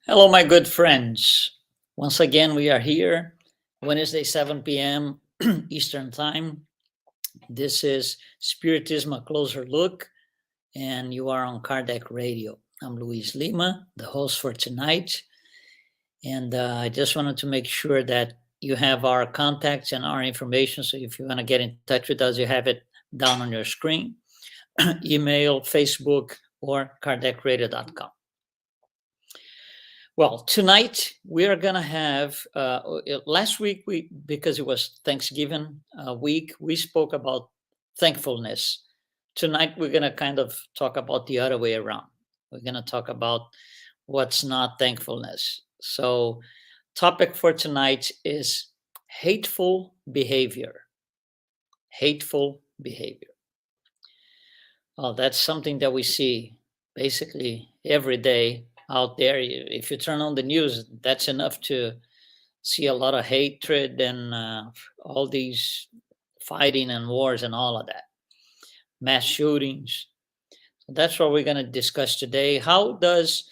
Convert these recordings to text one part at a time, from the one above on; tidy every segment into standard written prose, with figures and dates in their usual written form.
Hello, my good friends. Once again, we are here, Wednesday, 7 p.m. Eastern Time. This is Spiritism, a closer look, and you are on Kardec Radio. I'm Luiz Lima, the host for tonight, and I just wanted to make sure that you have our contacts and our information. So if you want to get in touch with us, you have it down on your screen, email, Facebook, or kardecradio.com. Well, tonight we are gonna have. Last week we, because it was Thanksgiving week, we spoke about thankfulness. Tonight we're gonna kind of talk about the other way around. We're gonna talk about what's not thankfulness. So, topic for tonight is hateful behavior. Hateful behavior. Oh, that's something that we see basically every day out there. If you turn on the news, that's enough to see a lot of hatred and all these fighting and wars and all of that, mass shootings. So that's what we're going to discuss today. How does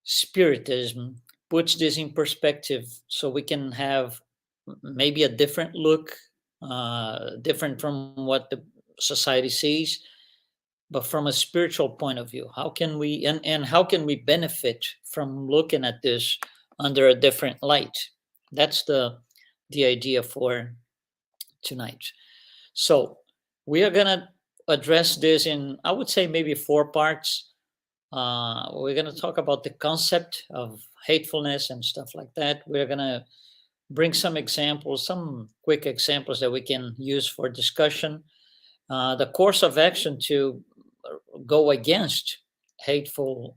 Spiritism puts this in perspective so we can have maybe a different look, different from what the society sees, but from a spiritual point of view? How can we and how can we benefit from looking at this under a different light? That's the idea for tonight. So we are gonna address this in, I would say, maybe four parts. We're gonna talk about the concept of hatefulness and stuff like that. We're gonna bring some examples, some quick examples that we can use for discussion. The course of action to go against hateful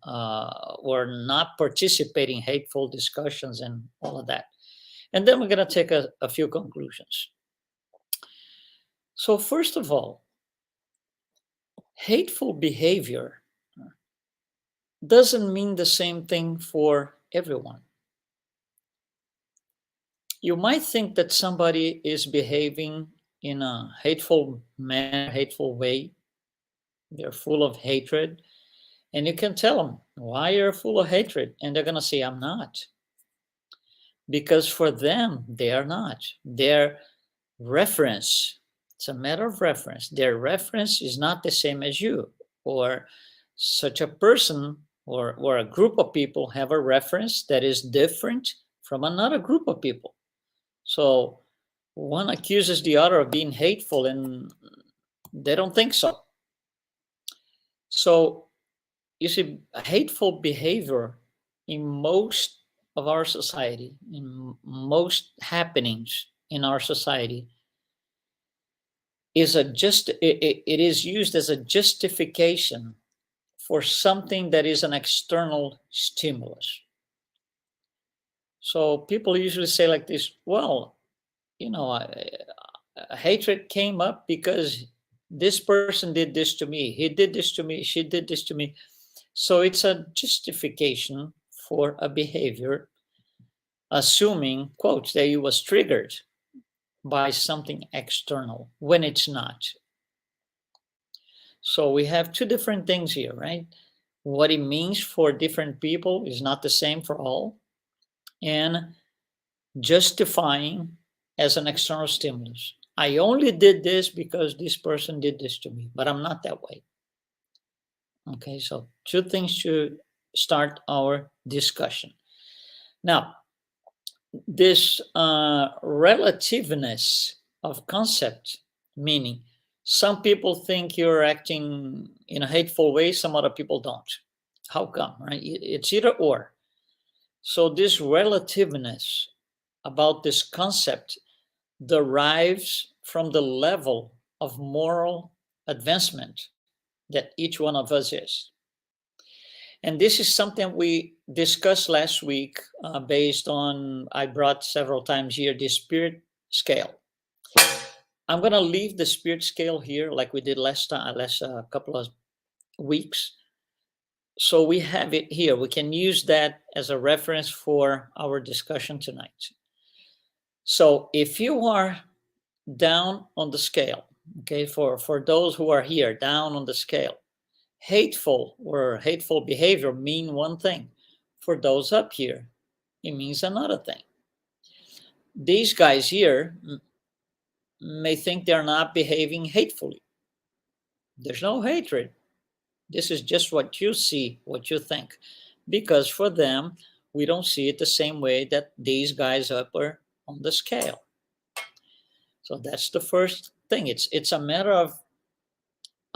or not participating hateful discussions and all of that. And then we're going to take a few conclusions. So, first of all, hateful behavior doesn't mean the same thing for everyone. You might think that somebody is behaving in a hateful manner, hateful way. They're full of hatred. And you can tell them why you're full of hatred. And they're going to say, I'm not. Because for them, they are not. Their reference, it's a matter of reference. Their reference is not the same as you. Or such a person or a group of people have a reference that is different from another group of people. So one accuses the other of being hateful and they don't think so. So you see, hateful behavior in most of our society, in most happenings in our society, is it is used as a justification for something that is an external stimulus. So people usually say like this, well, hatred came up because this person did this to me, he did this to me, she did this to me. So it's a justification for a behavior, assuming, quote, that it was triggered by something external when it's not. So we have two different things here, right? What it means for different people is not the same for all, and justifying as an external stimulus. I only did this because this person did this to me, but I'm not that way. Okay, so two things to start our discussion. Now, this relativeness of concept, meaning some people think you're acting in a hateful way, some other people don't. How come, right? It's either or. So this relativeness about this concept derives from the level of moral advancement that each one of us is. And this is something we discussed last week based on, I brought several times here, the spirit scale. I'm going to leave the spirit scale here like we did last couple of weeks. So we have it here. We can use that as a reference for our discussion tonight. So if you are down on the scale, okay, for those who are here, down on the scale, hateful or hateful behavior mean one thing. For those up here, it means another thing. These guys here may think they're not behaving hatefully. There's no hatred. This is just what you see, what you think. Because for them, we don't see it the same way that these guys up are on the scale. So that's the first thing. It's a matter of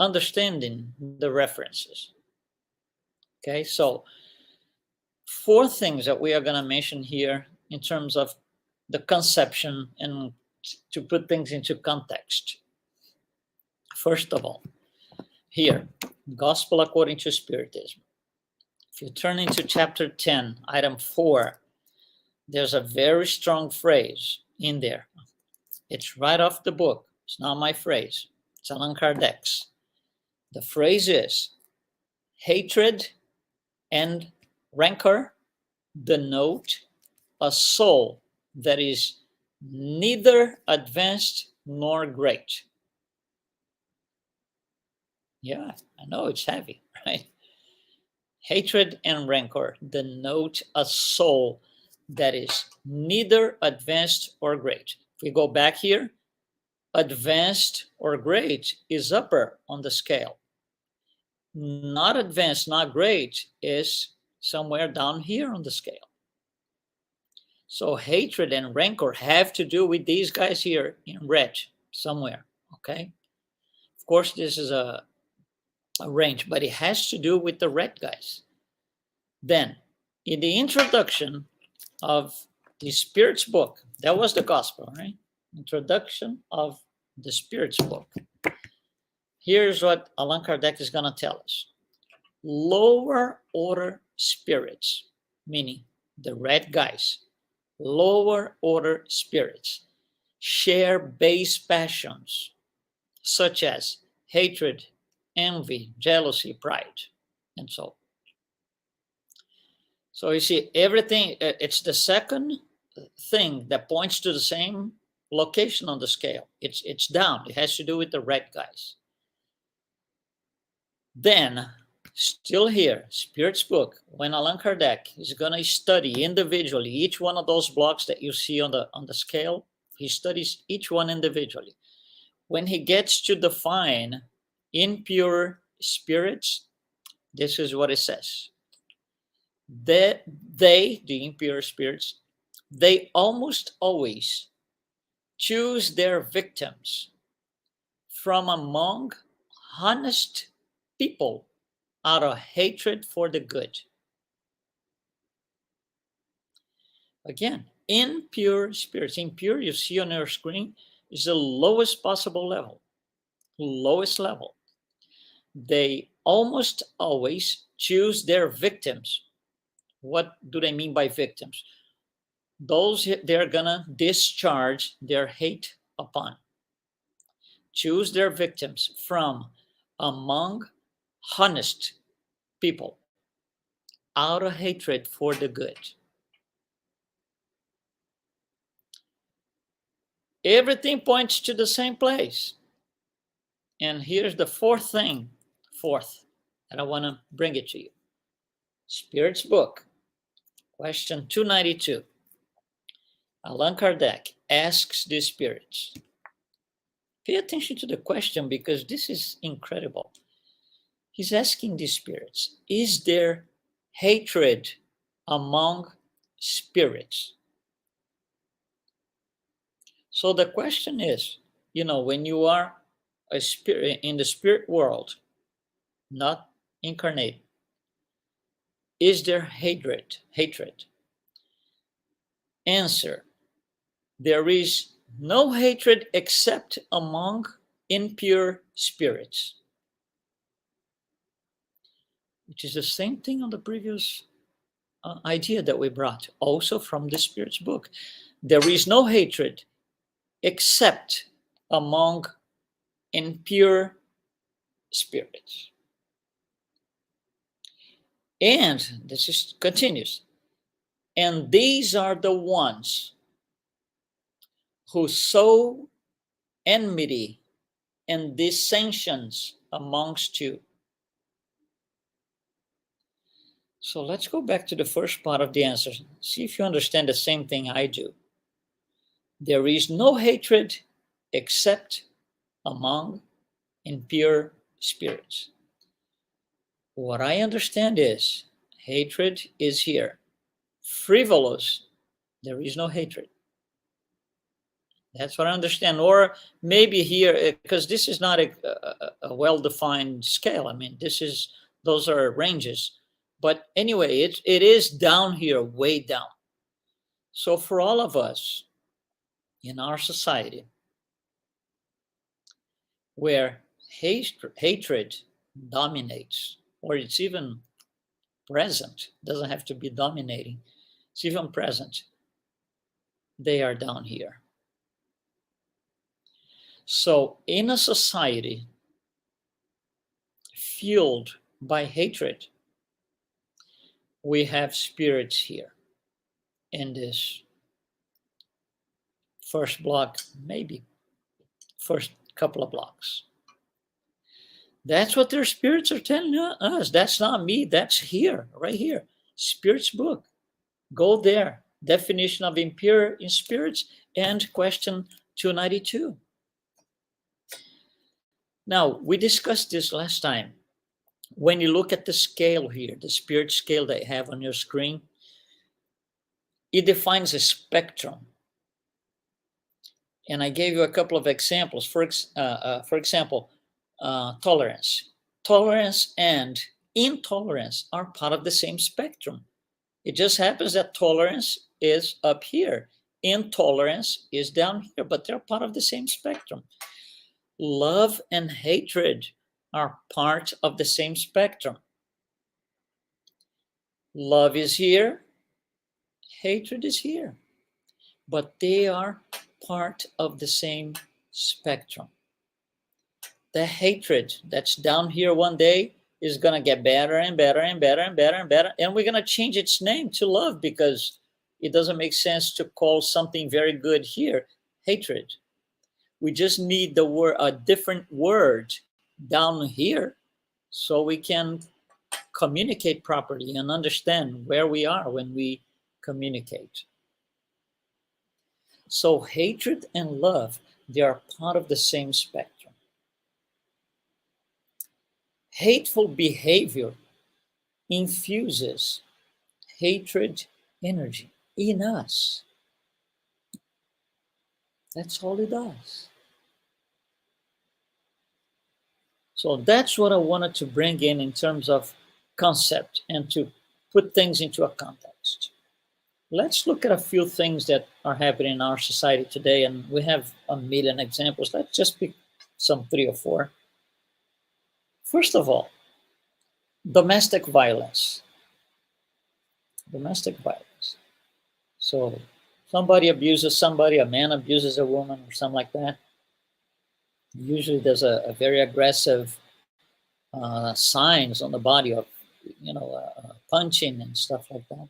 understanding the references. Okay, so 4 things that we are going to mention here in terms of the conception and to put things into context. First of all, here, Gospel according to Spiritism. If you turn into chapter 10, item 4, there's a very strong phrase in there. It's right off the book. It's not my phrase. It's Allan Kardec's. The phrase is, hatred and rancor denote a soul that is neither advanced nor great. Yeah, I know it's heavy, right? Hatred and rancor denote a soul that is neither advanced or great. If we go back here, advanced or great is upper on the scale. Not advanced, not great is somewhere down here on the scale. So hatred and rancor have to do with these guys here in red somewhere, okay? Of course, this is a range, but it has to do with the red guys. Then, in the introduction of the Spirit's book, that was the gospel, right? Introduction of the Spirit's book. Here's what Allan Kardec is going to tell us. Lower order spirits, meaning the red guys, lower order spirits, share base passions such as hatred, envy, jealousy, pride, and so on. So you see, everything, it's the second thing that points to the same location on the scale. It's down. It has to do with the red guys. Then, still here, Spirit's book, when Allan Kardec is going to study individually each one of those blocks that you see on the scale, he studies each one individually. When he gets to define impure spirits, this is what it says. They, the impure spirits, they almost always choose their victims from among honest people out of hatred for the good. Again, impure spirits. Impure, you see on your screen, is the lowest possible level. Lowest level. They almost always choose their victims. What do they mean by victims? Those they're gonna discharge their hate upon. Choose their victims from among honest people out of hatred for the good. Everything points to the same place. And here's the fourth, and I want to bring it to you. Spirit's book, question 292. Allan Kardec asks the spirits. Pay attention to the question because this is incredible. He's asking the spirits, is there hatred among spirits? So the question is, when you are a spirit in the spirit world, not incarnate, is there hatred? Answer, there is no hatred except among impure spirits. Which is the same thing on the previous idea that we brought, also from the Spirit's book. There is no hatred except among impure spirits. And this is continues. And these are the ones who sow enmity and dissensions amongst you. So let's go back to the first part of the answer. See if you understand the same thing I do. There is no hatred except among impure spirits. What I understand is hatred is here. Frivolous, there is no hatred. That's what I understand. Or maybe here, because this is not a well-defined scale. I mean, those are ranges. But anyway, it is down here, way down. So for all of us in our society, where hatred dominates, or it's even present, doesn't have to be dominating, it's even present, they are down here. So in a society fueled by hatred, we have spirits here in this first block, maybe first couple of blocks. That's what their spirits are telling us. That's not me. That's here, right here. Spirits book. Go there. Definition of impure in spirits and question 292. Now, we discussed this last time. When you look at the scale here, the spirit scale that you have on your screen, it defines a spectrum. And I gave you a couple of examples. For example, tolerance. Tolerance and intolerance are part of the same spectrum. It just happens that tolerance is up here. Intolerance is down here, but they're part of the same spectrum. Love and hatred are part of the same spectrum. Love is here, hatred is here, but they are part of the same spectrum. The hatred that's down here one day is going to get better and better and better and better and better, and we're going to change its name to love because it doesn't make sense to call something very good here hatred. We just need a different word down here so we can communicate properly and understand where we are when we communicate. So hatred and love, they are part of the same spectrum. Hateful behavior infuses hatred energy in us. That's all it does. So that's what I wanted to bring in terms of concept and to put things into a context. Let's look at a few things that are happening in our society today, and we have a million examples. Let's just pick some 3 or 4. First of all, domestic violence. Domestic violence. So somebody abuses somebody, a man abuses a woman or something like that. Usually there's a very aggressive signs on the body of, punching and stuff like that.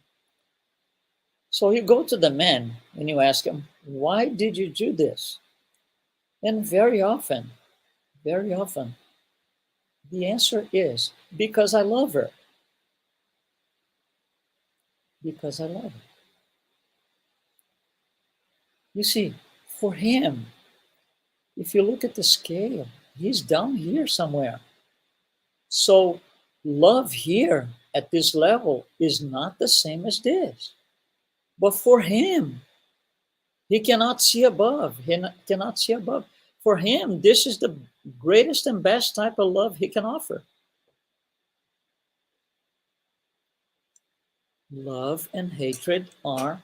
So you go to the man and you ask him, why did you do this? And very often, the answer is, because I love her. Because I love her. You see, for him, if you look at the scale, he's down here somewhere. So love here at this level is not the same as this. But for him, he cannot see above. He cannot see above. For him, this is the greatest and best type of love he can offer. Love and hatred are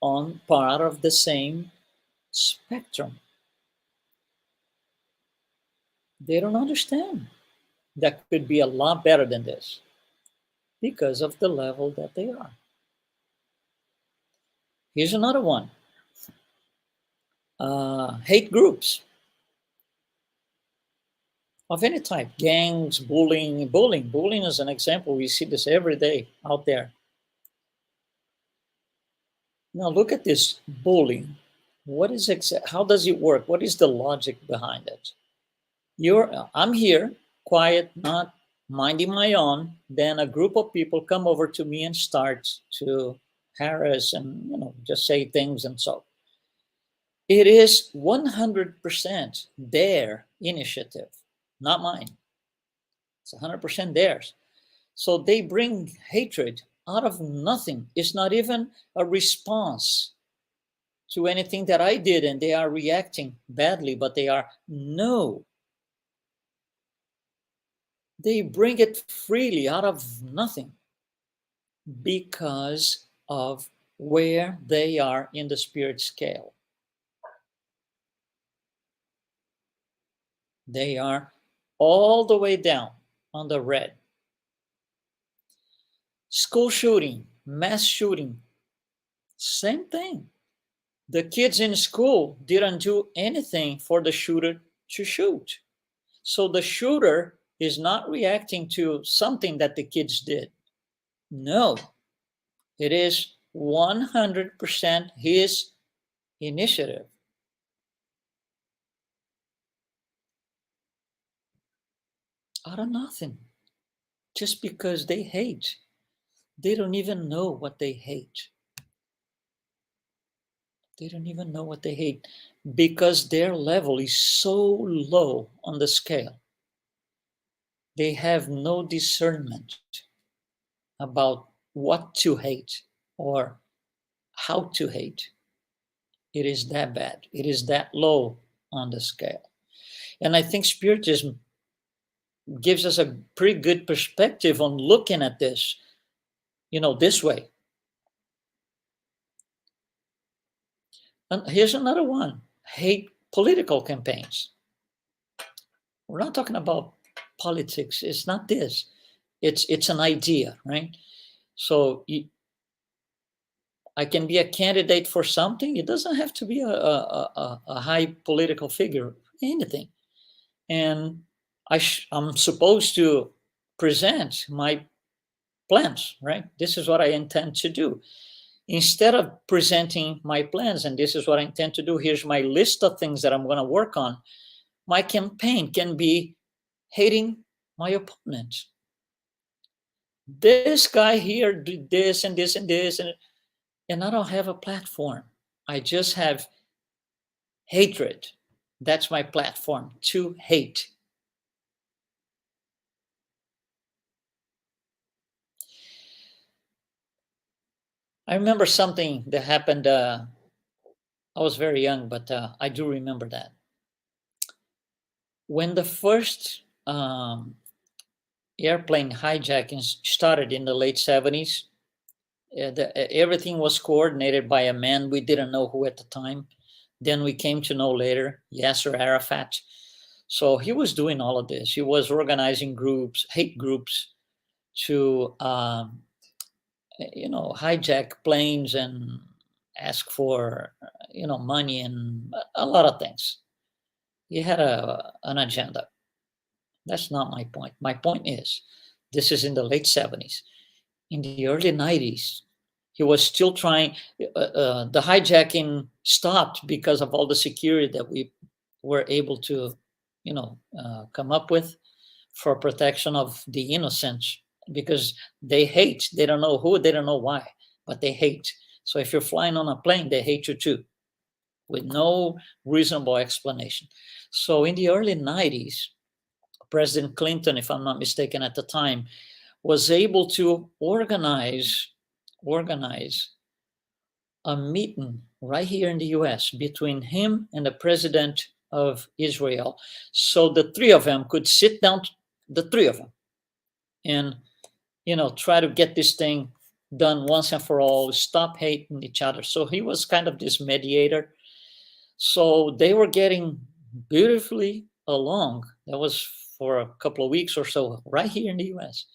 on part of the same spectrum. They don't understand that could be a lot better than this because of the level that they are. Here's another one. Hate groups of any type, gangs, bullying. Bullying is an example. We see this every day out there. Now look at this bullying. What is how does it work? What is the logic behind it? I'm here, quiet, not minding my own, then a group of people come over to me and start to harass and just say things. And so it is 100% their initiative, not mine. It's 100% theirs. So they bring hatred out of nothing. It's not even a response to anything that I did, and they are reacting badly, but they are, no. They bring it freely out of nothing because of where they are in the spirit scale. They are all the way down on the red. School shooting, mass shooting, same thing. The kids in school didn't do anything for the shooter to shoot. So the shooter is not reacting to something that the kids did. No, it is 100% his initiative. Out of nothing. Just because they hate. They don't even know what they hate. They don't even know what they hate because their level is so low on the scale. They have no discernment about what to hate or how to hate. It is that bad. It is that low on the scale. And I think Spiritism gives us a pretty good perspective on looking at this, this way. And here's another one: hate political campaigns. We're not talking about politics. It's not this. It's an idea, right? So I can be a candidate for something. It doesn't have to be a high political figure, anything. And I'm supposed to present my plans, right? This is what I intend to do. Instead of presenting my plans, and this is what I intend to do, here's my list of things that I'm going to work on, my campaign can be hating my opponent. This guy here did this and this and this, and I don't have a platform. I just have hatred. That's my platform, to hate. I remember something that happened. I was very young, but I do remember that. When the first airplane hijacking started in the late 70s, everything was coordinated by a man we didn't know who at the time. Then we came to know later, Yasser Arafat. So he was doing all of this. He was organizing groups, hate groups, to hijack planes and ask for money and a lot of things. He had an agenda. That's not my point. My point is, this is in the late 70s. In the early 90s, he was still trying. The hijacking stopped because of all the security that we were able to, come up with for protection of the innocent, because they hate. They don't know who, they don't know why, but they hate. So if you're flying on a plane, they hate you too, with no reasonable explanation. So in the early 90s, President Clinton, if I'm not mistaken at the time, was able to organize a meeting right here in the US between him and the president of Israel. So the three of them could sit down, the three of them, and try to get this thing done once and for all, stop hating each other. So he was kind of this mediator. So they were getting beautifully along. That was for a couple of weeks or so, right here in the US.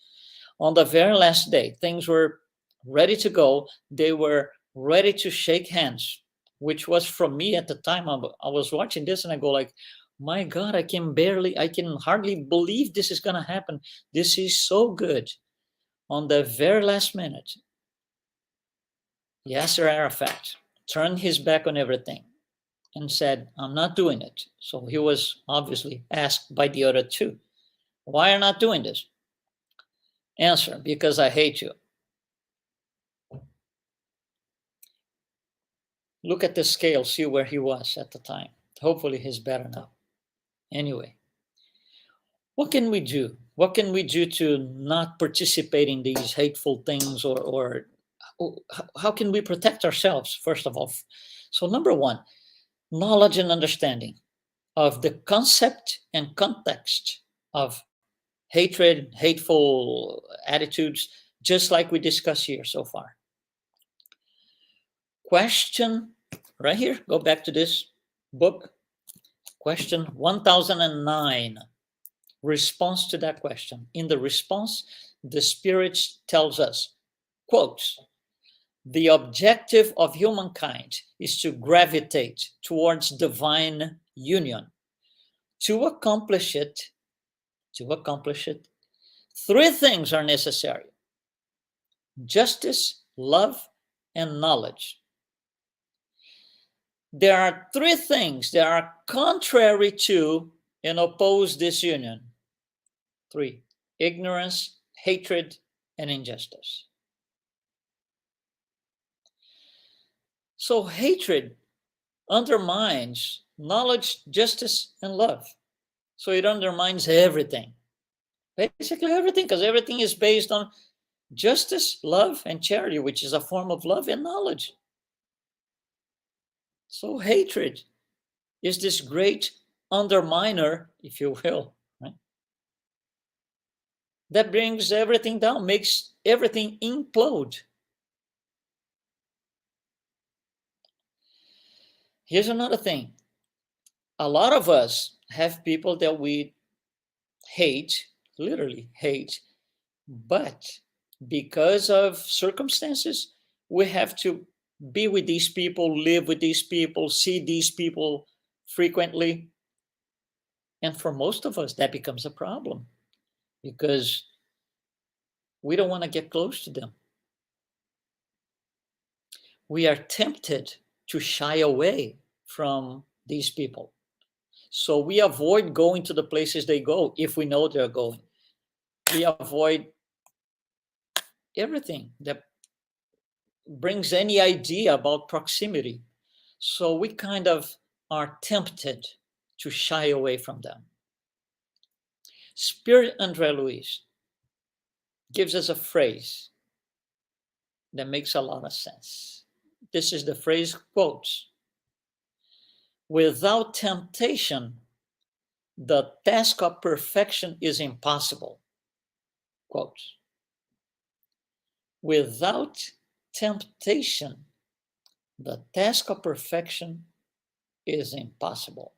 On the very last day, things were ready to go. They were ready to shake hands, which was, from me at the time, I was watching this and I go like, my God, I can hardly believe this is going to happen. This is so good. On the very last minute, Yasser Arafat turned his back on everything and said, I'm not doing it. So he was obviously asked by the other two, why are you not doing this? Answer, because I hate you. Look at the scale, see where he was at the time. Hopefully he's better now. Anyway, what can we do? What can we do to not participate in these hateful things, or how can we protect ourselves, first of all? So, number one, knowledge and understanding of the concept and context of hatred, hateful attitudes, just like we discussed here so far. Question right here, go back to this book, question 1009. Response to that question. In the response, the Spirit tells us, quotes, the objective of humankind is to gravitate towards divine union. To accomplish it, three things are necessary: justice, love, and knowledge. There are three things that are contrary to and oppose this union. Three: ignorance, hatred, and injustice. So hatred undermines knowledge, justice, and love. So it undermines everything. Basically everything, because everything is based on justice, love, and charity, which is a form of love and knowledge. So hatred is this great underminer, if you will, right? That brings everything down, makes everything implode. Here's another thing. A lot of us have people that we hate, literally hate, but because of circumstances, we have to be with these people, live with these people, see these people frequently. And for most of us, that becomes a problem because we don't want to get close to them. We are tempted to shy away from these people. So we avoid going to the places they go if we know they're going. We avoid everything that brings any idea about proximity. So we kind of are tempted to shy away from them. Spirit Andre Luiz gives us a phrase that makes a lot of sense. This is the phrase, quotes, without temptation, the task of perfection is impossible. Quotes, without temptation, the task of perfection is impossible.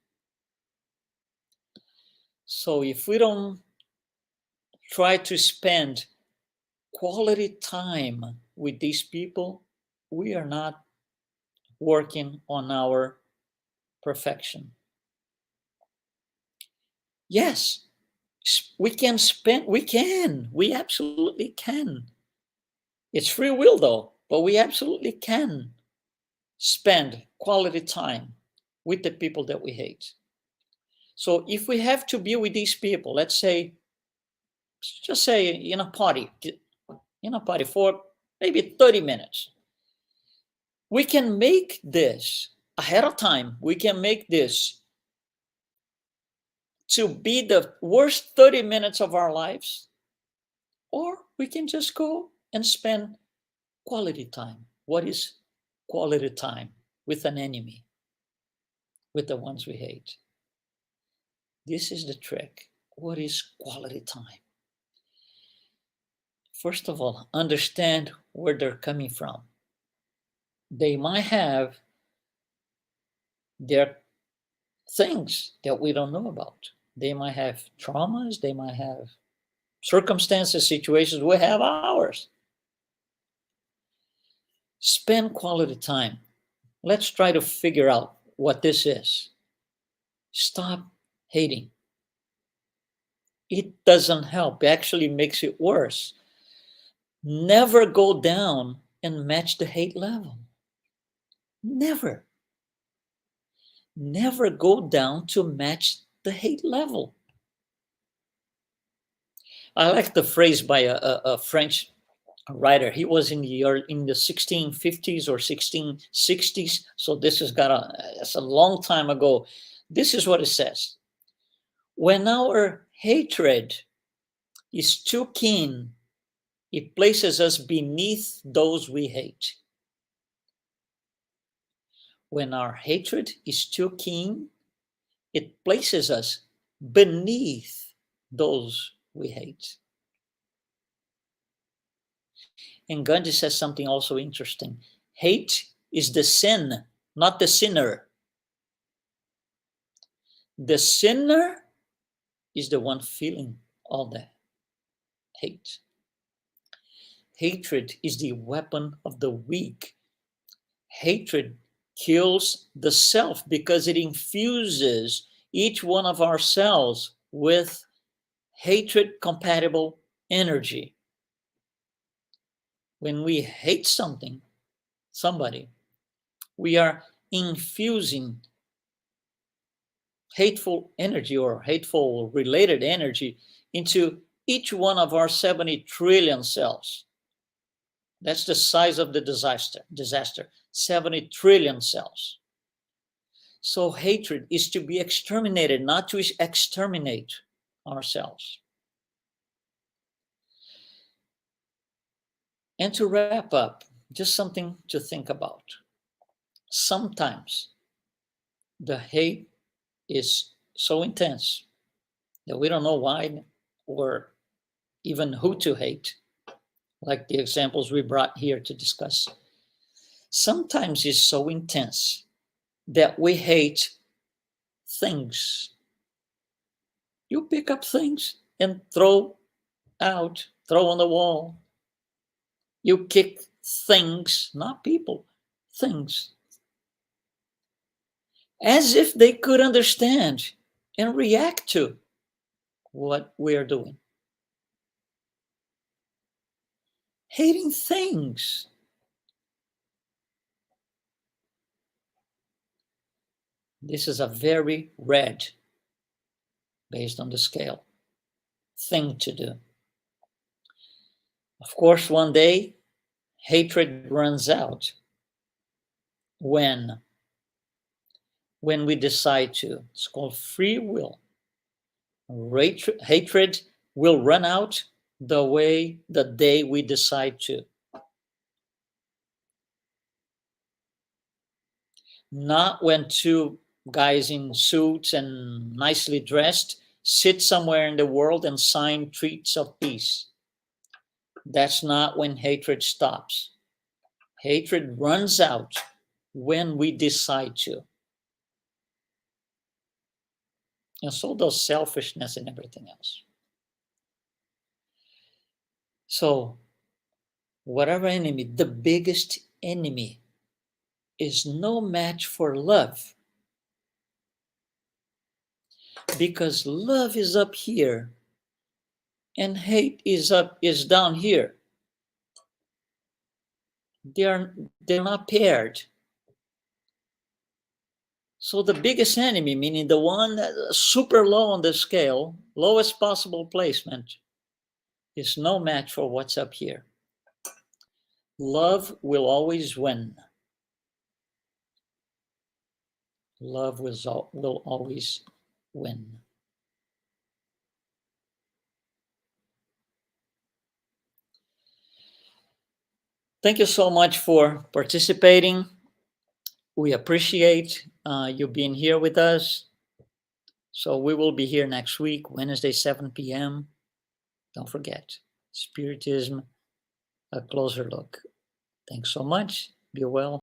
So if we don't try to spend quality time with these people, we are not working on our perfection. Yes, we absolutely can. It's free will though, but we absolutely can spend quality time with the people that we hate. So if we have to be with these people, let's say, just say in a party for maybe 30 minutes, we can make this ahead of time. We can make this to be the worst 30 minutes of our lives, or we can just go and spend quality time. What is quality time? With an enemy, with the ones we hate. This is the trick. What is quality time? First of all, understand where they're coming from. They might have their things that we don't know about. They might have traumas, they might have circumstances, situations, we have ours. Spend quality time. Let's try to figure out what this is. Stop hating. It doesn't help. It actually makes it worse. Never go down and match the hate level. Never. Never go down to match the hate level. I like the phrase by a French writer. He was in the 1650s or 1660s. So this has got it's a long time ago. This is what it says: when our hatred is too keen, it places us beneath those we hate. When our hatred is too keen, it places us beneath those we hate. And Gandhi says something also interesting. Hate is the sin, not the sinner. The sinner is the one feeling all the hate. Hatred is the weapon of the weak. Hatred kills the self because it infuses each one of our cells with hatred compatible energy. When we hate somebody, we are infusing hateful energy or hateful related energy into each one of our 70 trillion cells. That's the size of the disaster, 70 trillion cells. So hatred is to be exterminated, not to exterminate ourselves. And to wrap up, just something to think about. Sometimes the hate is so intense that we don't know why or even who to hate, like the examples we brought here to discuss. Sometimes it's so intense that we hate things. You pick up things and throw on the wall. You kick things, not people, things, as if they could understand and react to what we are doing. Hating things. This is a very red, based on the scale, thing to do. Of course, one day, hatred runs out when we decide to. It's called free will. Hatred will run out the day we decide to. Not when two guys in suits and nicely dressed sit somewhere in the world and sign treaties of peace. That's not when hatred stops. Hatred runs out when we decide to. And so does selfishness and everything else. So, whatever enemy, the biggest enemy is no match for love. Because love is up here and hate is down here. They're not paired. So the biggest enemy, meaning the one that super low on the scale, lowest possible placement, is no match for what's up here. Love will always win. Love will always win. Thank you so much for participating. We appreciate you being here with us. So we will be here next week, Wednesday, 7 p.m. Don't forget, Spiritism, a closer look. Thanks so much. Be well.